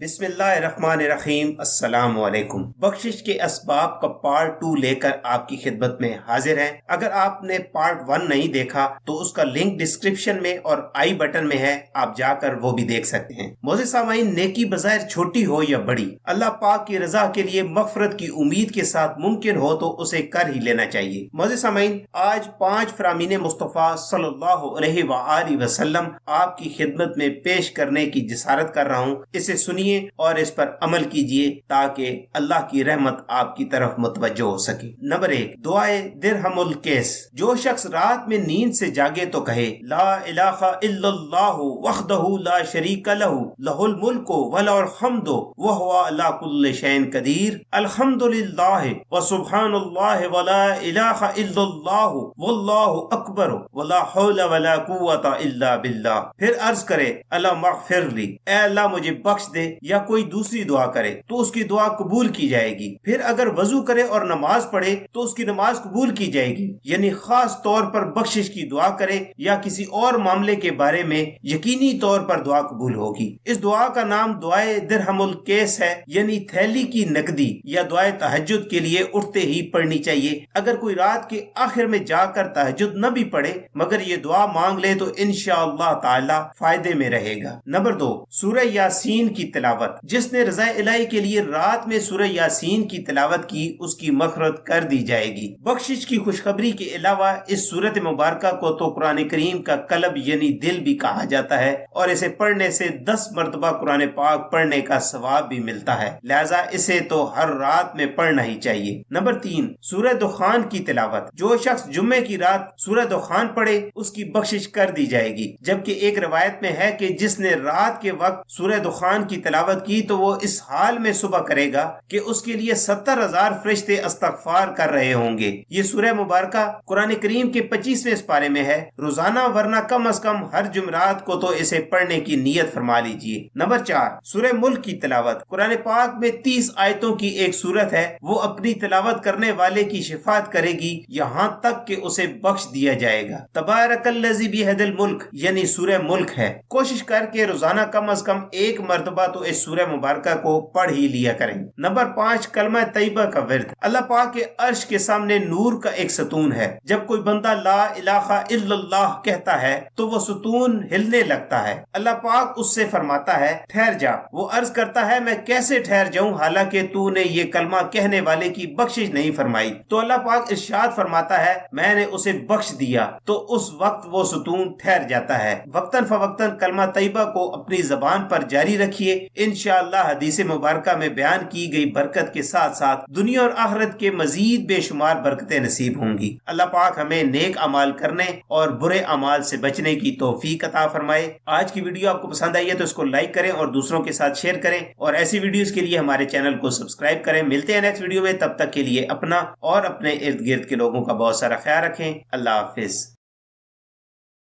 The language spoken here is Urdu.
بسم اللہ الرحمن الرحیم۔ السلام علیکم۔ بخشش کے اسباب کا پارٹ 2 لے کر آپ کی خدمت میں حاضر ہیں۔ اگر آپ نے پارٹ 1 نہیں دیکھا تو اس کا لنک ڈسکرپشن میں اور آئی بٹن میں ہے، آپ جا کر وہ بھی دیکھ سکتے ہیں۔ معزز سامعین، نیکی بظاہر چھوٹی ہو یا بڑی، اللہ پاک کی رضا کے لیے مغفرت کی امید کے ساتھ ممکن ہو تو اسے کر ہی لینا چاہیے۔ معزز سامعین، آج 5 فرامین مصطفیٰ صلی اللہ علیہ وآلہ وسلم آپ کی خدمت میں پیش کرنے کی جسارت کر رہا ہوں۔ اسے سنیے اور اس پر عمل کیجئے تاکہ اللہ کی رحمت آپ کی طرف متوجہ ہو سکے۔ نمبر 1، دعائے درہم الکیس۔ جو شخص رات میں نیند سے جاگے تو کہے لا الہ الا اللہ وحدہ لا شریک لہ لہ الملک ولہ الحمد وہو علی کل شیء قدیر، الحمدللہ وسبحان اللہ ولا الہ الا اللہ واللہ اکبر ولا حول ولا قوۃ الا باللہ۔ پھر عرض کرے اللہم اغفر لی، اے اللہ مجھے بخش دے، یا کوئی دوسری دعا کرے تو اس کی دعا قبول کی جائے گی۔ پھر اگر وضو کرے اور نماز پڑھے تو اس کی نماز قبول کی جائے گی، یعنی خاص طور پر بخشش کی دعا کرے یا کسی اور معاملے کے بارے میں یقینی طور پر دعا قبول ہوگی۔ اس دعا کا نام دعائے درہم الکیس ہے، یعنی تھیلی کی نقدی، یا دعائے تہجد کے لیے اٹھتے ہی پڑھنی چاہیے۔ اگر کوئی رات کے آخر میں جا کر تہجد نہ بھی پڑھے مگر یہ دعا مانگ لے تو انشاءاللہ تعالی فائدے میں رہے گا۔ نمبر 2، سورہ یاسین کی تلاوت۔ جس نے رضا الہی کے لیے رات میں سورہ یاسین کی تلاوت کی اس کی مغفرت کر دی جائے گی۔ بخشش کی خوشخبری کے علاوہ اس سورت مبارکہ کو تو قرآن کریم کا قلب یعنی دل بھی کہا جاتا ہے، اور اسے پڑھنے سے 10 مرتبہ قرآن پاک پڑھنے کا ثواب بھی ملتا ہے، لہذا اسے تو ہر رات میں پڑھنا ہی چاہیے۔ نمبر 3، سورہ دخان کی تلاوت۔ جو شخص جمعے کی رات سورہ دخان پڑھے اس کی بخشش کر دی جائے گی، جبکہ ایک روایت میں ہے کہ جس نے رات کے وقت سورہ دخان کی تلاوت کی تو وہ اس حال میں صبح کرے گا کہ اس کے لیے 70,000 فرشتے استغفار کر رہے ہوں گے۔ یہ سورہ مبارکہ قرآن کریم کے 25ویں سپارے میں ہے۔ روزانہ ورنہ کم از کم ہر جمعرات کو تو اسے پڑھنے کی نیت فرما لیجئے۔ نمبر 4، سورہ ملک کی تلاوت۔ قرآن پاک میں 30 آیتوں کی ایک سورت ہے، وہ اپنی تلاوت کرنے والے کی شفاعت کرے گی یہاں تک کہ اسے بخش دیا جائے گا۔ تبارک الذی بیدہ الملک یعنی سورہ ملک ہے۔ کوشش کر کے روزانہ کم از کم ایک مرتبہ تو اس سورہ مبارکہ کو پڑھ ہی لیا کریں۔ نمبر 5، کلمہ طیبہ کا ورد۔ اللہ پاک کے عرش کے سامنے نور کا ایک ستون ہے۔ جب کوئی بندہ لا الہ الا اللہ کہتا ہے تو وہ ستون ہلنے لگتا ہے۔ اللہ پاک اس سے فرماتا ہے ٹھہر جا۔ وہ عرض کرتا ہے میں کیسے ٹھہر جاؤں حالانکہ تو نے یہ کلمہ کہنے والے کی بخشش نہیں فرمائی؟ تو اللہ پاک ارشاد فرماتا ہے میں نے اسے بخش دیا، تو اس وقت وہ ستون ٹھہر جاتا ہے۔ وقتاً فوقتاً کلمہ طیبہ کو اپنی زبان پر جاری رکھیے، انشاءاللہ حدیث مبارکہ میں بیان کی گئی برکت کے ساتھ ساتھ دنیا اور آخرت کے مزید بے شمار برکتیں نصیب ہوں گی۔ اللہ پاک ہمیں نیک اعمال کرنے اور برے اعمال سے بچنے کی توفیق عطا فرمائے۔ آج کی ویڈیو آپ کو پسند آئی ہے تو اس کو لائک کریں اور دوسروں کے ساتھ شیئر کریں، اور ایسی ویڈیوز کے لیے ہمارے چینل کو سبسکرائب کریں۔ ملتے ہیں نیکسٹ ویڈیو میں، تب تک کے لیے اپنا اور اپنے ارد گرد کے لوگوں کا بہت سارا خیال رکھیں۔ اللہ حافظ۔